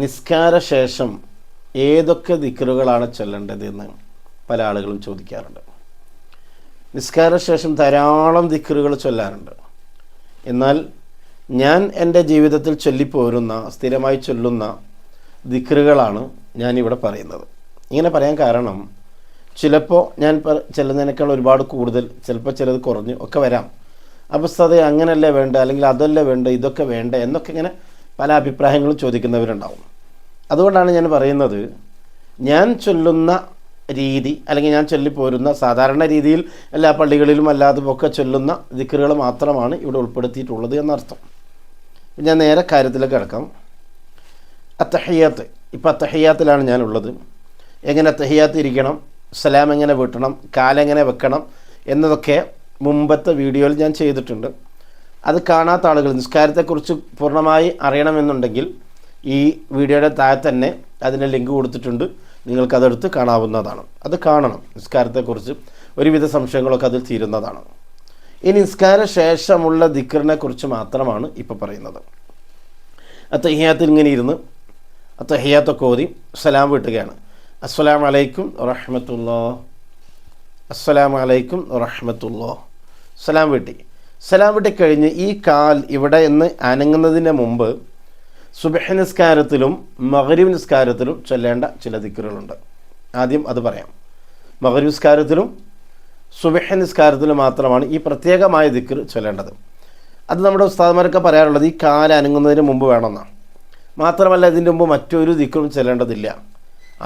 നിസ്കാര ശേഷം ഏതൊക്കെ ദിക്റുകളാണ് ചൊല്ലേണ്ടതെന്ന് പല ആളുകളും ചോദിക്കാറുണ്ട്. നിസ്കാര ശേഷം ധാരാളം ദിക്റുകൾ ചൊല്ലാറുണ്ട്. എന്നാൽ ഞാൻ എൻ്റെ ജീവിതത്തിൽ ചൊല്ലിപ്പോരുന്ന സ്ഥിരമായി ചൊല്ലുന്ന ദിക്റുകളാണ് ഞാനിവിടെ പറയുന്നത്. ഇങ്ങനെ പറയാൻ കാരണം ചിലപ്പോൾ ഞാൻ ചെല്ലുന്നതിനേക്കാൾ ഒരുപാട് കൂടുതൽ, ചിലപ്പോൾ ചിലത് കുറഞ്ഞ് ഒക്കെ വരാം. അപ്പോൾ അത് അങ്ങനെയല്ലേ വേണ്ട, അല്ലെങ്കിൽ അതല്ലേ വേണ്ട, ഇതൊക്കെ വേണ്ട എന്നൊക്കെ ഇങ്ങനെ പല അഭിപ്രായങ്ങളും ചോദിക്കുന്നവരുണ്ടാവും. അതുകൊണ്ടാണ് ഞാൻ പറയുന്നത്, ഞാൻ ചൊല്ലുന്ന രീതി, അല്ലെങ്കിൽ ഞാൻ ചൊല്ലിപ്പോരുന്ന സാധാരണ രീതിയിൽ എല്ലാ പള്ളികളിലും അല്ലാതെ ഒക്കെ ചൊല്ലുന്ന ദിക്റുകൾ മാത്രമാണ് ഇവിടെ ഉൾപ്പെടുത്തിയിട്ടുള്ളത് എന്നർത്ഥം. ഞാൻ നേരെ കാര്യത്തിലേക്ക് കിടക്കാം. അത്തഹിയാത്ത്. ഇപ്പോൾ അത്തഹിയാത്തിലാണ് ഞാനുള്ളത്. എങ്ങനെ അത്തഹിയാത്ത് ഇരിക്കണം, സലാം എങ്ങനെ വീട്ടണം, കാലെങ്ങനെ വെക്കണം എന്നതൊക്കെ മുമ്പത്തെ വീഡിയോയിൽ ഞാൻ ചെയ്തിട്ടുണ്ട്. അത് കാണാത്ത ആളുകൾ നിസ്കാരത്തെക്കുറിച്ച് പൂർണ്ണമായി അറിയണമെന്നുണ്ടെങ്കിൽ ഈ വീഡിയോയുടെ താഴെ തന്നെ അതിൻ്റെ ലിങ്ക് കൊടുത്തിട്ടുണ്ട്. നിങ്ങൾക്കതെടുത്ത് കാണാവുന്നതാണ്. അത് കാണണം. നിസ്കാരത്തെക്കുറിച്ച് ഒരുവിധ സംശയങ്ങളൊക്കെ അതിൽ തീരുന്നതാണ്. ഈ നിസ്കാര ശേഷമുള്ള ദിക്റിനെ കുറിച്ച് മാത്രമാണ് ഇപ്പോൾ പറയുന്നത്. അത്തഹിയാത്തിൽ ഇങ്ങനെ ഇരുന്ന് അത്തഹിയാത്തൊക്കെ ഓതി സലാം വീട്ടുകയാണ്. അസ്സലാമു അലൈക്കും വറഹ്മത്തുള്ളാഹി, അസ്സലാമു അലൈക്കും വറഹ്മത്തുള്ളാഹി. സലാം വീട്ടി. സലാം വീട്ടി കഴിഞ്ഞ് ഈ കാൽ ഇവിടെ നിന്ന് അനങ്ങുന്നതിന് മുമ്പ് സുബ്ഹ് നിസ്കാരത്തിലും മഗ്രിബ് നിസ്കാരത്തിലും ചൊല്ലേണ്ട ചില ദിക്റുകളുണ്ട്. ആദ്യം അത് പറയാം. മഗ്രിബ് നിസ്കാരത്തിലും സുബ്ഹ് നിസ്കാരത്തിലും മാത്രമാണ് ഈ പ്രത്യേകമായ ദിക്ർ ചൊല്ലേണ്ടത്. അത് നമ്മുടെ ഉസ്താദ്മാരൊക്കെ പറയാറുള്ളത് ഈ കാൽ അനങ്ങുന്നതിന് മുമ്പ് വേണമെന്നാണ്. മാത്രമല്ല ഇതിൻ്റെ മുമ്പ് മറ്റൊരു ദിക്റും ചൊല്ലേണ്ടതില്ല.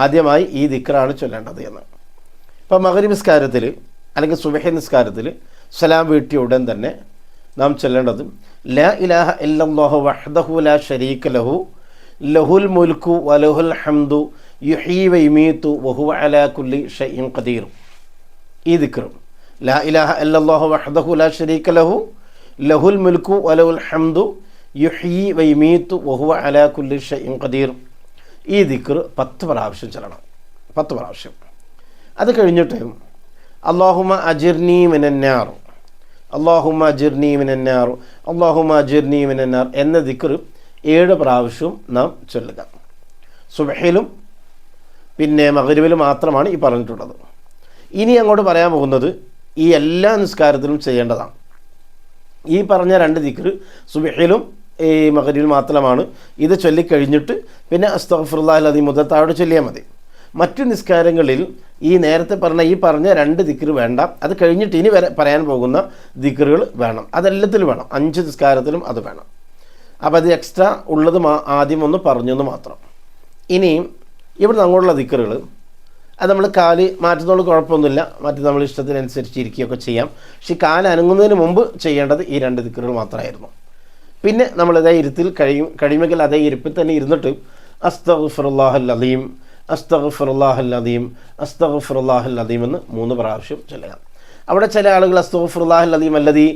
ആദ്യമായി ഈ ദിക്റാണ് ചൊല്ലേണ്ടത് എന്ന്. ഇപ്പോൾ മഗ്രിബ് നിസ്കാരത്തിൽ അല്ലെങ്കിൽ സുബ്ഹ് നിസ്കാരത്തിൽ സലാം വീട്ടിയ ഉടൻ തന്നെ നാം ചൊല്ലേണ്ടത് ലാ ഇലാഹ ഇല്ലല്ലാഹു വഹ്ദഹു ലാ ശരീക ലഹു ലഹുൽ മുൽക്കു വലഹുൽ ഹംദു യുഹ്യി വയുമീതു വഹുവ അലാ കുല്ലി ഷൈഇൻ ഖദീർ. ഈ ദിക്ർ ലാ ഇലാഹ ഇല്ലല്ലാഹു വഹ്ദഹു ലാ ശരീക ലഹു ലഹുൽ മുൽക്കു വലഹുൽ ഹംദു യുഹ്യി വയുമീതു വഹുവ അലാ കുല്ലി ഷൈഇൻ ഖദീർ. ഈ ദിക്ർ 10 പ്രാവശ്യം ചൊല്ലണം. 10 പ്രാവശ്യം. അത് കഴിഞ്ഞിട്ട് അല്ലാഹുമ്മ അജിർനി മിനന്നാർ, അല്ലാഹുമ്മ അജിർനി മിനന്നാർ, അല്ലാഹുമ്മ അജിർനി മിനന്നാർ എന്ന ദിക്ർ 7 പ്രാവശ്യവും നാം ചൊല്ലുക. സുബ്ഹിലും പിന്നെ മഗ്രിബിലും മാത്രമാണ് ഈ പറഞ്ഞിട്ടുള്ളത്. ഇനി അങ്ങോട്ട് പറയാൻ പോകുന്നത് ഈ എല്ലാ നിസ്കാരത്തിലും ചെയ്യേണ്ടതാണ്. ഈ പറഞ്ഞ 2 ദിക്ർ സുബ്ഹിലും ഈ മഗ്രിബിൽ മാത്രമാണ്. ഇത് ചൊല്ലിക്കഴിഞ്ഞിട്ട് പിന്നെ അസ്തഗ്ഫിറുല്ലാഹൽ അദീം മുതൽ താഴോട്ട് ചൊല്ലിയാൽ മതി. മറ്റു നിസ്കാരങ്ങളിൽ ഈ നേരത്തെ പറഞ്ഞ 2 ദിക്ർ വേണ്ട. അത് കഴിഞ്ഞിട്ട് ഇനി പറയാൻ പോകുന്ന ദിക്റുകൾ വേണം. അതെല്ലാത്തിലും വേണം. 5 നിസ്കാരത്തിലും അത് വേണം. അപ്പോൾ അത് എക്സ്ട്രാ ഉള്ളത് ആദ്യം ഒന്ന് പറഞ്ഞെന്ന് മാത്രം. ഇനിയും ഇവിടെ അങ്ങോട്ടുള്ള ദിക്റുകൾ അത് നമ്മൾ കാല് മാറ്റുന്നതുകൊണ്ട് കുഴപ്പമൊന്നുമില്ല. മറ്റ് നമ്മൾ ഇഷ്ടത്തിനനുസരിച്ച് ഇരിക്കുകയൊക്കെ ചെയ്യാം. പക്ഷേ കാല് അനങ്ങുന്നതിന് മുമ്പ് ചെയ്യേണ്ടത് ഈ 2 ദിക്റുകൾ മാത്രമായിരുന്നു. പിന്നെ നമ്മളിതേ ഇരുത്തിൽ കഴിയുമെങ്കിൽ അതേ ഇരിപ്പിൽ തന്നെ ഇരുന്നിട്ട് അസ്തഗ്ഫിറുല്ലാഹൽ അദീം, അസ്തഗ്ഫിറുല്ലാഹൽ അദീം, അസ്തഗ്ഫിറുല്ലാഹൽ അദീം എന്ന് 3 പ്രാവശ്യം ചൊല്ലുക. അവിടെ ചില ആളുകൾ അസ്തഗ്ഫിറുല്ലാഹൽ അദീം അല്ലദീ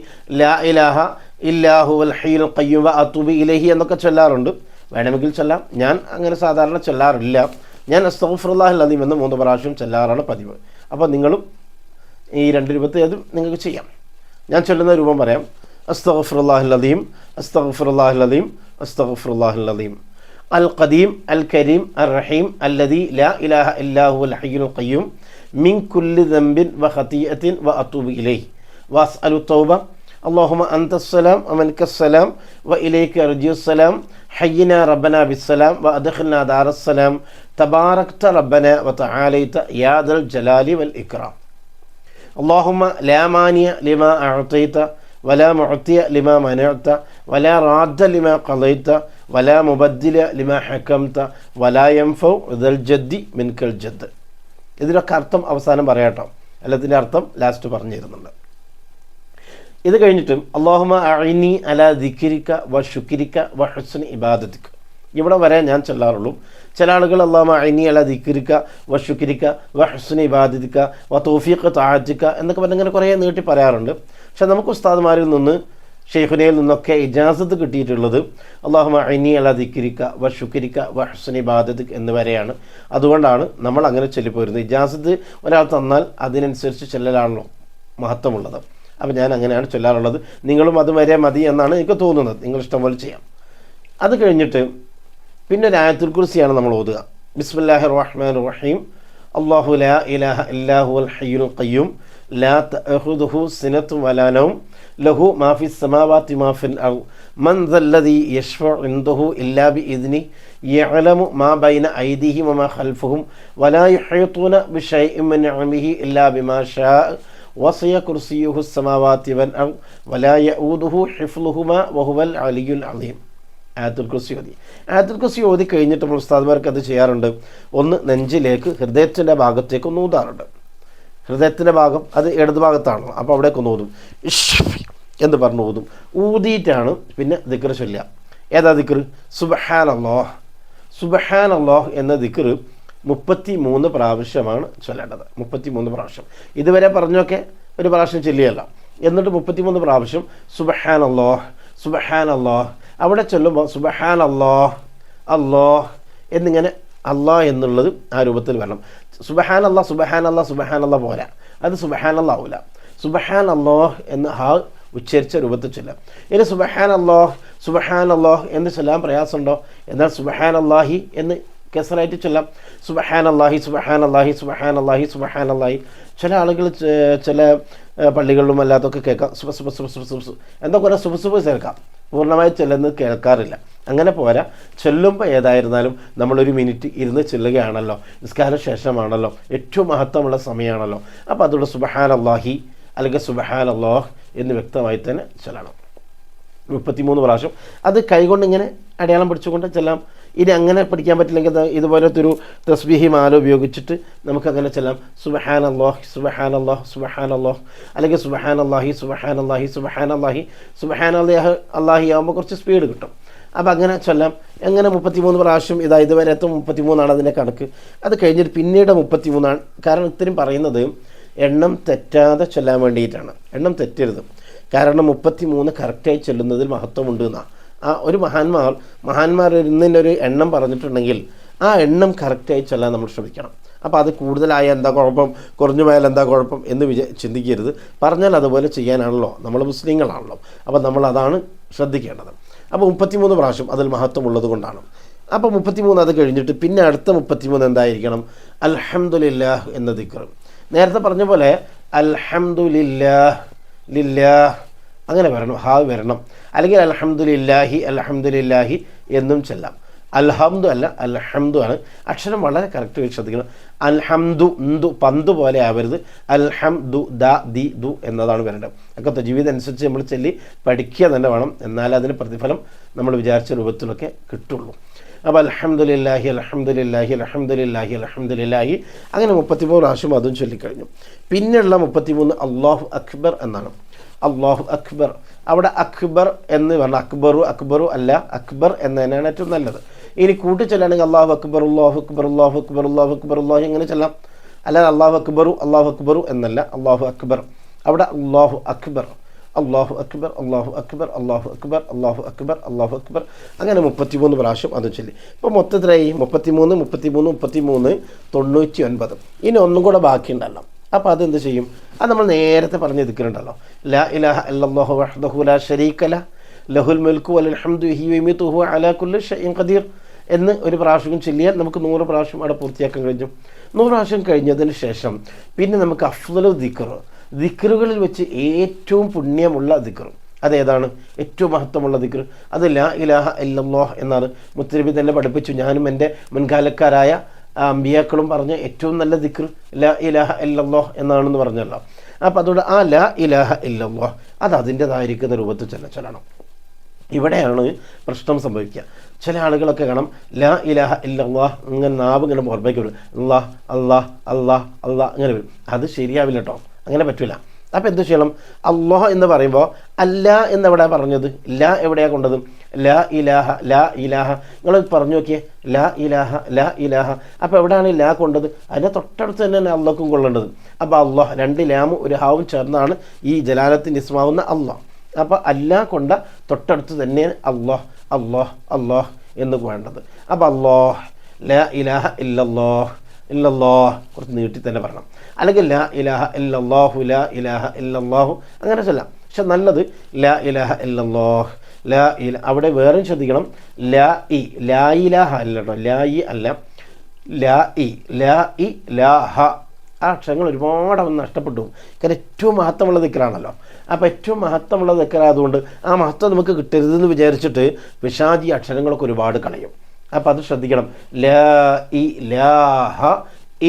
ലാ ഇലാഹ ഇല്ലാ ഹുവൽ ഹയ്യുൽ ഖയ്യൂം വ അതൂബു ഇലൈഹി എന്നൊക്കെ ചൊല്ലാറുണ്ട്. വേണമെങ്കിൽ ചൊല്ലാം. ഞാൻ അങ്ങനെ സാധാരണ ചൊല്ലാറില്ല. ഞാൻ അസ്തഗ്ഫിറുല്ലാഹൽ അദീം എന്ന് 3 പ്രാവശ്യം ചൊല്ലാറാണ് പതിവ്. അപ്പോൾ നിങ്ങളും ഈ 2 രൂപത്തിൽ അത് നിങ്ങൾക്ക് ചെയ്യാം. ഞാൻ ചൊല്ലുന്ന രൂപം പറയാം. അസ്തഗ്ഫിറുല്ലാഹൽ അദീം, അസ്തഗ്ഫിറുല്ലാഹൽ അദീം, അസ്തഗ്ഫിറുല്ലാഹൽ അദീം. അൽ ഖദീം അൽ കരീം അർ റഹീം അല്ലദീ ലാ ഇലാഹ ഇല്ലാ ഹുവൽ ഹയ്യുൽ ഖയ്യൂം മിൻ കുല്ലി ദംബിൻ വ ഖതീഅത്തിൻ വ അതൂബു ഇലൈഹി വഅസ്അലു തൗബ അല്ലാഹുമ്മ അൻതസ്സലാം വ മിൻകസ്സലാം വ ഇലൈക അർജിഉസ്സലാം ഹയ്യിനാ റബ്ബനാ ബിസ്സലാം വ അദ്ഖിൽനാ ദാറസ്സലാം തബാറക്ത റബ്ബനാ വ തആലൈത യാ ദൽ ജലാലി വൽ ഇക്റാം. അല്ലാഹുമ്മ ലാ മാനിയ ലിമാ അഅതൈത വലാ മുഅ്തിയ ലിമാ മനഅത വലാ റാദ്ദ ലിമാ ഖളൈത വലാ മുബദ്ദില ലിമാ ഹക്കംത വലാ യൻഫഉ ദൽ ജദ്ദി മിൻകൽ ജദ്ദ്. ഇതിനൊക്കെ അർത്ഥം അവസാനം പറയാട്ടോ. എല്ലാത്തിൻ്റെ അർത്ഥം ലാസ്റ്റ് പറഞ്ഞു തരുന്നുണ്ട്. ഇത് കഴിഞ്ഞിട്ട് അല്ലാഹുമ്മ അഇനി അലാ ദിക്രിക വ ശുക്രിക വ ഹുസ്നി ഇബാദതിക. ഇവിടെ വരെ ഞാൻ ചൊല്ലാറുള്ളൂ. ചില ആളുകൾ അല്ലാഹുമ്മ അഇനി അലാ ദിക്രിക വ ശുക്രിക വ ഹുസ്നി ഇബാദതിക വ തൗഫീഖ തആതിക എന്നൊക്കെ പറഞ്ഞിങ്ങനെ കുറേ നീട്ടി പറയാറുണ്ട്. പക്ഷെ നമുക്ക് ഉസ്താദ്മാരിൽ നിന്ന് ഷെയ്ഖുനയിൽ നിന്നൊക്കെ ഇജാസത്ത് കിട്ടിയിട്ടുള്ളത് അല്ലാഹുമ്മ അഇനി അലാ ദിക്രിക വ ശുക്രിക വ ഹുസ്നി ഇബാദതിക എന്നിവരെയാണ്. അതുകൊണ്ടാണ് നമ്മൾ അങ്ങനെ ചൊല്ലിപ്പോരുന്നത്. ഇജാസത്ത് ഒരാൾ തന്നാൽ അതിനനുസരിച്ച് ചൊല്ലലാണല്ലോ മഹത്വമുള്ളത്. അപ്പോൾ ഞാൻ അങ്ങനെയാണ് ചൊല്ലാറുള്ളത്. നിങ്ങളും അതുവരെ മതി എന്നാണ് എനിക്ക് തോന്നുന്നത്. നിങ്ങൾ ഇഷ്ടം പോലെ ചെയ്യാം. അത് കഴിഞ്ഞിട്ട് പിന്നെ ഒരു ആയത്തുൽ കുർസിയാണ് നമ്മൾ ഓതുക. ബിസ്മില്ലാഹിർ റഹ്മാനിർ റഹീം. അല്ലാഹു ലാ ഇലാഹ ഇല്ലാ ഹുവൽ ഹയ്യുൽ ഖയ്യൂം ലാ തഅഖുദുഹു സിനത്തുൻ വലാ നൗം ലഹു മാ ഫിസ് സമാവാതി മാ ഫിൽ അർദ് മൻ ദല്ലദീ യശ്ഫഉ ഇൻദഹു ഇല്ലാ ബിഇദ്നി യഅലമു മാ ബൈന ഐദിഹിം വമാ ഖൽഫഹും വലാ യുഹീതൂന ബിശൈഇൻ മിൻ ഇൽമിഹി ഇല്ലാ ബിമാ ശാഅ വസിയ കുർസിയ്യുഹു സമാവാതി വൽ അർദ് വലാ യഊദുഹു ഹിഫ്ളുഹുമാ വഹുവൽ അലിയ്യുൽ അളീം. ആയത്തുൽ കുർസി ഓതി. ആയത്തുൽ കുർസി ഓതി കഴിഞ്ഞിട്ട് നമ്മൾ ഉസ്താദ്മാർക്ക് അത് ചെയ്യാറുണ്ട്. ഒന്ന് നെഞ്ചിലേക്ക് ഹൃദയത്തിൻ്റെ ഭാഗത്തേക്ക് ഒന്ന് ഊതാറുണ്ട്. ഹൃദയത്തിൻ്റെ ഭാഗം അത് ഇടത് ഭാഗത്താണ്, അപ്പോൾ അവിടേക്ക് ഒന്ന് ഊതും. എന്ന് പറഞ്ഞ് ഊതും. ഊതിയിട്ടാണ് പിന്നെ ദിക്ർ ചൊല്ലുക. ഏതാ ദിക്ർ? സുബ്ഹാനല്ലാഹ്. സുബ്ഹാനല്ലാഹ് എന്ന ദിക്ർ 33 പ്രാവശ്യമാണ് ചൊല്ലേണ്ടത്. 33 പ്രാവശ്യം. ഇതുവരെ പറഞ്ഞൊക്കെ ഒരു പ്രാവശ്യം ചൊല്ലിയല്ല. എന്നിട്ട് 33 പ്രാവശ്യം സുബ്ഹാനല്ലാഹ് സുബ്ഹാനല്ലാഹ്. അവിടെ ചൊല്ലുമ്പോൾ സുബ്ഹാനല്ലാഹ് അല്ലാഹ് എന്നിങ്ങനെ അല്ലാഹ് എന്നുള്ളത് ആ രൂപത്തിൽ വരണം. സുബ്ഹാനല്ലാഹ് സുബ്ഹാനല്ലാഹ് സുബ്ഹാനല്ലാഹ് പോരാ, അത് സുബ്ഹാനല്ലാഹ് ആവില്ല. സുബ്ഹാനല്ലാഹ് എന്ന് ഹാ ഉച്ചരിച്ച രൂപത്തിൽ ചൊല്ലാം. ഇനി സുബ്ഹാനല്ലാഹ് സുബ്ഹാനല്ലാഹ് എന്ന് ചൊല്ലാൻ പ്രയാസമുണ്ടോ? എന്നാൽ സുബ്ഹാനല്ലാഹി എന്ന് കെസറായിട്ട് ചൊല്ലാം. സുബ്ഹാനല്ലാഹി സുബ്ഹാനല്ലാഹി സുബ്ഹാനല്ലാഹി സുബ്ഹാനല്ലാഹി. ചില ആളുകൾ ചില പള്ളികളിലും അല്ലാത്തൊക്കെ കേൾക്കാം സുബ സുബ സുബ സുബ സുബ എന്താ കുറേ സുബ സുബ ചേർക്കാം. പൂർണ്ണമായി ചൊല്ലുന്നത് കേൾക്കാറില്ല. അങ്ങനെ പോരാ. ചൊല്ലുമ്പോൾ ഏതായിരുന്നാലും നമ്മളൊരു മിനിറ്റ് ഇരുന്ന് ചൊല്ലുകയാണല്ലോ, നിസ്കാര ശേഷമാണല്ലോ, ഏറ്റവും മഹത്വമുള്ള സമയമാണല്ലോ. അപ്പോൾ അതുകൊണ്ട് സുബ്ഹാനല്ലാഹി അല്ലെങ്കിൽ സുബ്ഹാനല്ലാഹ് എന്ന് വ്യക്തമായി തന്നെ ചൊല്ലണം. 33 പ്രാവശ്യം. അത് കൈകൊണ്ട് ഇങ്ങനെ അടയാളം പിടിച്ചുകൊണ്ട് ചെല്ലാം. ഇനി അങ്ങനെ പഠിക്കാൻ പറ്റില്ലെങ്കിൽ ഇതുപോലത്തെ ഒരു തസ്ബീഹി മാല ഉപയോഗിച്ചിട്ട് നമുക്കങ്ങനെ ചെല്ലാം. സുബ്ഹാനല്ലാഹ് സുബ്ഹാനല്ലാഹ് സുബ്ഹാനല്ലാഹ് അല്ലെങ്കിൽ സുബ്ഹാനല്ലാഹി സുബ്ഹാനല്ലാഹി സുബ്ഹാനല്ലാഹി സുബ്ഹാനല്ലാഹി അല്ലാഹി ആകുമ്പോൾ കുറച്ച് സ്പീഡ് കിട്ടും. അപ്പോൾ അങ്ങനെ ചൊല്ലാം. എങ്ങനെ 33 പ്രാവശ്യം ഇതുവരെ 33 അതിൻ്റെ കണക്ക്. അത് കഴിഞ്ഞിട്ട് പിന്നീട് 33. കാരണം ഇത്രയും പറയുന്നത് എണ്ണം തെറ്റാതെ ചൊല്ലാൻ വേണ്ടിയിട്ടാണ്. എണ്ണം തെറ്റരുത്. കാരണം 33 കറക്റ്റായി ചൊല്ലുന്നതിൽ മഹത്വമുണ്ട് എന്നാണ്. ആ ഒരു മഹാന്മാർ ഇന്നൊരു എണ്ണം പറഞ്ഞിട്ടുണ്ടെങ്കിൽ ആ എണ്ണം കറക്റ്റായി ചൊല്ലാൻ നമ്മൾ ശ്രമിക്കണം. അപ്പോൾ അത് കൂടുതലായ എന്താ കുഴപ്പം, കുറഞ്ഞു പോയാൽ എന്താ കുഴപ്പം എന്ന് ചിന്തിക്കരുത്. പറഞ്ഞാൽ അതുപോലെ ചെയ്യാനാണല്ലോ, നമ്മൾ മുസ്ലിങ്ങളാണല്ലോ. അപ്പോൾ നമ്മൾ അതാണ് ശ്രദ്ധിക്കേണ്ടത്. അപ്പോൾ 33 പ്രാവശ്യം അതിൽ മഹത്വമുള്ളത് കൊണ്ടാണ്. അപ്പോൾ 33 അത് കഴിഞ്ഞിട്ട് പിന്നെ അടുത്ത 33 എന്തായിരിക്കണം? അൽഹംദുലില്ലാഹ് എന്ന ദിക്ർ. നേരത്തെ പറഞ്ഞ പോലെ അൽഹംദുലില്ലാഹ് ലില്ലാഹ് അങ്ങനെ വരണം, ഹാ വരണം. അല്ലെങ്കിൽ അൽഹംദുലില്ലാഹി അൽഹംദുലില്ലാഹി എന്നും ചെല്ലാം. അൽഹംദു അല്ല അൽഹംദു ആണ്. അക്ഷരം വളരെ കറക്റ്റ് ശ്രദ്ധിക്കണം. അൽഹംദു എന്തു പന്ത് പോലെ ആവരുത്. അൽഹംദു ദ ദി ദു എന്നതാണ് വരേണ്ടത്. ഒക്കെ തജ്വീദ് അനുസരിച്ച് നമ്മൾ ചൊല്ലി പഠിക്കുക തന്നെ വേണം. എന്നാൽ അതിന് പ്രതിഫലം നമ്മൾ വിചാരിച്ച രൂപത്തിലൊക്കെ കിട്ടുള്ളൂ. അപ്പോൾ അൽഹംദുലില്ലാഹി അൽഹംദുലില്ലാഹി അൽഹംദുലില്ലാഹി അൽഹംദുലില്ലാഹി അങ്ങനെ 33 പ്രാവശ്യം അതും ചൊല്ലിക്കഴിഞ്ഞു. പിന്നെയുള്ള 33 അല്ലാഹു അക്ബർ എന്നാണ്. അല്ലാഹു അക്ബർ. അവിടെ അക്ബർ എന്ന് പറഞ്ഞാൽ അക്ബറു അല്ല, അക്ബർ എന്ന് തന്നെയാണ് ഏറ്റവും നല്ലത്. ഇനി കൂട്ടി ചൊല്ലുകയാണെങ്കിൽ അല്ലാഹു അക്ബർ അല്ലാഹു അക്ബർ അല്ലാഹു അക്ബർ അല്ലാഹു അക്ബർ അല്ലാഹു ഇങ്ങനെ ചൊല്ലാം. അല്ലാതെ അല്ലാഹു അക്ബറു എന്നല്ല, അല്ലാഹു അക്ബർ. അവിടെ അല്ലാഹു അക്ബർ അല്ലാഹു അക്ബർ അല്ലാഹു അക്ബർ അല്ലാഹു അക്ബർ അല്ലാഹു അക്ബർ അല്ലാഹു അക്ബർ അങ്ങനെ 33 പ്രാവശ്യം അത് ചൊല്ലി. ഇപ്പോൾ മൊത്തത്തിലായി 33 99. ഇനി ഒന്നും കൂടെ ബാക്കിയുണ്ടല്ലോ. അപ്പോൾ അതെന്ത് ചെയ്യും? അത് നമ്മൾ നേരത്തെ പറഞ്ഞ് ദിക്റുണ്ടല്ലോ, ലാ ഇലാഹ ഇല്ലല്ലാഹു വഹ്ദഹു ലാ ശരീക ലഹ് ലഹുൽ മുൽക്കു വലൽ ഹംദു വഹുവ യുമീതുഹു അലാ കുല്ലി ഷൈഇൻ ഖദീർ എന്ന് ഒരു പ്രാവശ്യം ചൊല്ലിയാൽ നമുക്ക് 100 പ്രാവശ്യം അവിടെ പൂർത്തിയാക്കാൻ കഴിഞ്ഞു. 100 പ്രാവശ്യം കഴിഞ്ഞതിന് ശേഷം പിന്നെ നമുക്ക് അഫ്ളു ദിക്റുകളിൽ വെച്ച് ഏറ്റവും പുണ്യമുള്ള ദിക്ർ അതേതാണ്? ഏറ്റവും മഹത്വമുള്ള ദിക്ർ അത് ലാ ഇലാഹ ഇല്ലല്ലാഹ് എന്നാണ്. മുത്തനബി തന്നെ പഠിപ്പിച്ചു. ഞാനും എൻ്റെ മുൻകാലക്കാരായ അമ്പിയാക്കളും പറഞ്ഞ ഏറ്റവും നല്ല ദിക്ർ ലാ ഇലാഹ ഇല്ലല്ലാഹ് എന്നാണെന്ന് പറഞ്ഞല്ലോ. അപ്പോൾ അതുകൊണ്ട് ആ ലാ ഇലാഹ ഇല്ലല്ലാഹ് അത് അതിൻ്റെതായിരിക്കുന്ന രൂപത്തിൽ ചൊല്ലണം. ഇവിടെയാണ് പ്രശ്നം സംഭവിക്കുക. ചില ആളുകളൊക്കെ കാണാം ലാ ഇലാഹ ഇല്ലല്ലാഹ് ഇങ്ങനെ നാവ് ഇങ്ങനെ പുറത്തേക്ക് വരും, അല്ലാഹ് അല്ലാഹ് അല്ലാഹ് അല്ലാഹ് ഇങ്ങനെ വരും. അത് ശരിയാവില്ല കേട്ടോ, അങ്ങനെ പറ്റില്ല. അപ്പോൾ എന്ത് ചെയ്യണം? അല്ലാഹ് എന്ന് പറയുമ്പോൾ അല്ല എന്നെവിടെ പറഞ്ഞത്? ലാ എവിടെയാണ് കൊണ്ടത്? ലാ ഇലാഹ ലാ ഇലാഹ. നിങ്ങൾ പറഞ്ഞു നോക്കിയേ, ലാ ഇലാഹ ലാ ഇലാഹ. അപ്പോൾ എവിടെയാണ് ലാ കൊണ്ടത്? അതിൻ്റെ തൊട്ടടുത്ത് തന്നെയാണ് അള്ളാഹ്ക്കും കൊള്ളേണ്ടത്. അപ്പോൾ അള്ളാഹ് 2 ലാമും 1 ഹാവും ചേർന്നാണ് ഈ ജലാലത്തിൻ്റെ ഇസ്മാവുന്ന അള്ളാഹ്. അപ്പോൾ അല്ലാ കൊണ്ട തൊട്ടടുത്ത് തന്നെയാണ് അള്ളാഹ് അള്ളാഹ് അള്ളാഹ് എന്ന് വേണ്ടത്. അപ്പോൾ അള്ളാഹ് ലാ ഇലാഹ ഇല്ലല്ലാഹ് ഇല്ലല്ലാഹ് കുറച്ച് നീട്ടി തന്നെ പറയണം. അല്ലെങ്കിൽ ലാ ഇലാഹ ഇല്ലല്ലാഹു ലാ ഇലാഹ ഇല്ലല്ലാഹു അങ്ങനെ ചൊല്ലാം. പക്ഷെ നല്ലത് ലാ ഇലാഹ ഇല്ലല്ലാഹ് ലാ ഇല അവിടെ വേറെയും ശ്രദ്ധിക്കണം. ലാ ഇ ലാ ഇലാഹ അല്ല കേട്ടോ, ലാ ഇ അല്ല, ലാ ഇ ലാ ഇ ലാ ഹ. ആ അക്ഷരങ്ങൾ ഒരുപാട് അവൻ നഷ്ടപ്പെട്ടു. കാരണം ഏറ്റവും മഹത്വമുള്ള ദിക്റാണല്ലോ. അപ്പോൾ ഏറ്റവും മഹത്വമുള്ള ദിക്റായതുകൊണ്ട് ആ മഹത്വം നമുക്ക് കിട്ടരുതെന്ന് വിചാരിച്ചിട്ട് പിശാചി അക്ഷരങ്ങളൊക്കെ ഒരുപാട് കളയും. അപ്പോൾ അത് ശ്രദ്ധിക്കണം. ലാ ഇലാഹ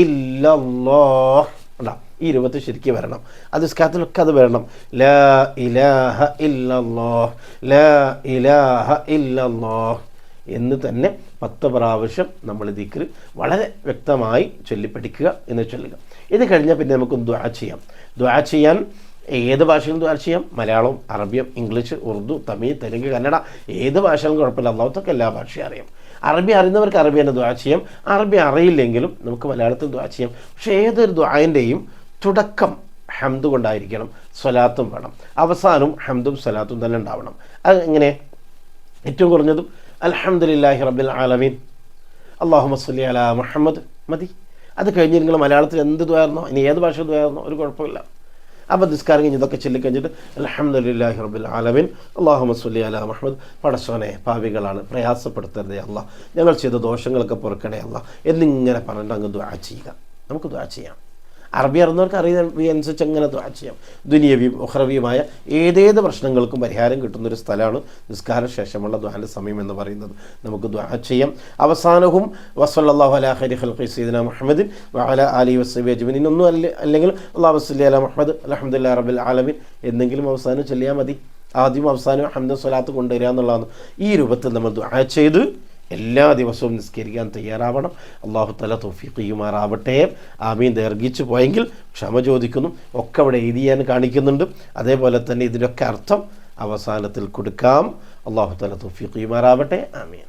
ഇല്ലല്ലാഹ്. ഉണ്ടാ ഈ രൂപത്തിൽ ശരിക്കും വരണം. അത് നിസ്കാരത്തിലൊക്കെ അത് വരണം. ലാ ഇലാഹ ഇല്ലല്ലാഹ്, ലാ ഇലാഹ ഇല്ലല്ലാഹ് എന്ന് തന്നെ 10 പ്രാവശ്യം നമ്മൾ ദിക്ർ വളരെ വ്യക്തമായി ചൊല്ലിപ്പഠിക്കുക എന്ന് ചൊല്ലുക. ഇത് കഴിഞ്ഞാൽ പിന്നെ നമുക്ക് ദുആ ചെയ്യാം. ദുആ ചെയ്യാൻ ഏത് ഭാഷയിലും ദുആ ചെയ്യാം. മലയാളം, അറബിയം, ഇംഗ്ലീഷ്, ഉറുദു, തമിഴ്, തെലുങ്ക്, കന്നഡ, ഏത് ഭാഷയിലും കുഴപ്പമില്ല. അള്ളാഹുത്തൊക്കെ എല്ലാ ഭാഷയും അറിയാം. അറബി അറിയുന്നവർക്ക് അറബി തന്നെ ദുആ ചെയ്യാം. അറബി അറിയില്ലെങ്കിലും നമുക്ക് മലയാളത്തിൽ ദുആ ചെയ്യാം. പക്ഷേ ഏതൊരു ദുആൻ്റെയും തുടക്കം ഹംദ് കൊണ്ടായിരിക്കണം, സ്വലാത്തും വേണം, അവസാനവും ഹംദും സ്വലാത്തും തന്നെ ഉണ്ടാവണം. അത് എങ്ങനെ? ഏറ്റവും കുറഞ്ഞതും അൽഹംദുലില്ലാഹി റബ്ബിൽ ആലമീൻ അല്ലാഹുമ്മ സ്വല്ലി അലാ മുഹമ്മദ് മതി. അത് കഴിഞ്ഞ് നിങ്ങൾ മലയാളത്തിൽ എന്ത് ദുആയിരുന്നോ, ഇനി ഏത് ഭാഷ ദുആയിരുന്നോ ഒരു കുഴപ്പമില്ല. അപ്പോൾ നിസ്കാരം കഴിഞ്ഞ് ഇതൊക്കെ ചൊല്ലിക്കഴിഞ്ഞിട്ട് അൽഹംദുലില്ലാഹി റബ്ബിൽ ആലമീൻ അല്ലാഹുമ്മ സ്വല്ലി അലാ മുഹമ്മദ്, പടച്ചോനെ പാപികളാണ്, പ്രയാസപ്പെടുത്തരുതേ അല്ലാ, ഞങ്ങൾ ചെയ്ത ദോഷങ്ങളൊക്കെ പൊറുക്കണേ അല്ലാ എന്നിങ്ങനെ പറഞ്ഞിട്ട് അങ്ങ് ദുആ ചെയ്യുക. നമുക്ക് ദുആ ചെയ്യാം. അറബി അറിയുന്നവർക്ക് അറിയുന്നതനുസരിച്ച് അങ്ങനെ ദുആ ചെയ്യാം. ദുനിയവിയും ഉഖ്റവിയുമായ ഏതേത് പ്രശ്നങ്ങൾക്കും പരിഹാരം കിട്ടുന്നൊരു സ്ഥലമാണ് നിസ്കാര ശേഷമുള്ള ദുആന്റെ സമയം എന്ന് പറയുന്നത്. നമുക്ക് ദുആ ചെയ്യാം. അവസാനവും വസല്ലല്ലാഹു അലാ ഖൈരി ഖൽഖി സയ്യിദിനാ മുഹമ്മദിൻ വഅലാ ആലിഹി വസ്സഹ്ബിഹി അജ്മഈൻ ഒന്നും അല്ലെങ്കിൽ അല്ലാഹുമ്മ സ്വല്ലി അലാ മുഹമ്മദ് അൽഹംദുലില്ലാഹി റബ്ബിൽ ആലമീൻ എന്നെങ്കിലും അവസാനം ചൊല്ലിയാൽ മതി. ആദ്യം അവസാനം ഹംദും സ്വലാത്ത് കൊണ്ടുവരിക എന്നുള്ളതാണ്. ഈ രൂപത്തിൽ നമ്മൾ ദുആ ചെയ്ത് എല്ലാ ദിവസവും നിസ്കരിക്കാൻ തയ്യാറാവണം. അല്ലാഹു തആല തൗഫീഖ് ചെയ്യുമാറാവട്ടെ. ആമീൻ. ദീർഘിച്ചു പോയെങ്കിൽ ക്ഷമ ചോദിക്കുന്നു. ഒക്കെ അവിടെ എഴുതിയാൻ കാണിക്കുന്നുണ്ട്. അതേപോലെ തന്നെ ഇതിനൊക്കെ അർത്ഥം അവസാനത്തിൽ കൊടുക്കാം. അല്ലാഹു തആല തൗഫീഖ് ചെയ്യുമാറാവട്ടെ. ആമീൻ.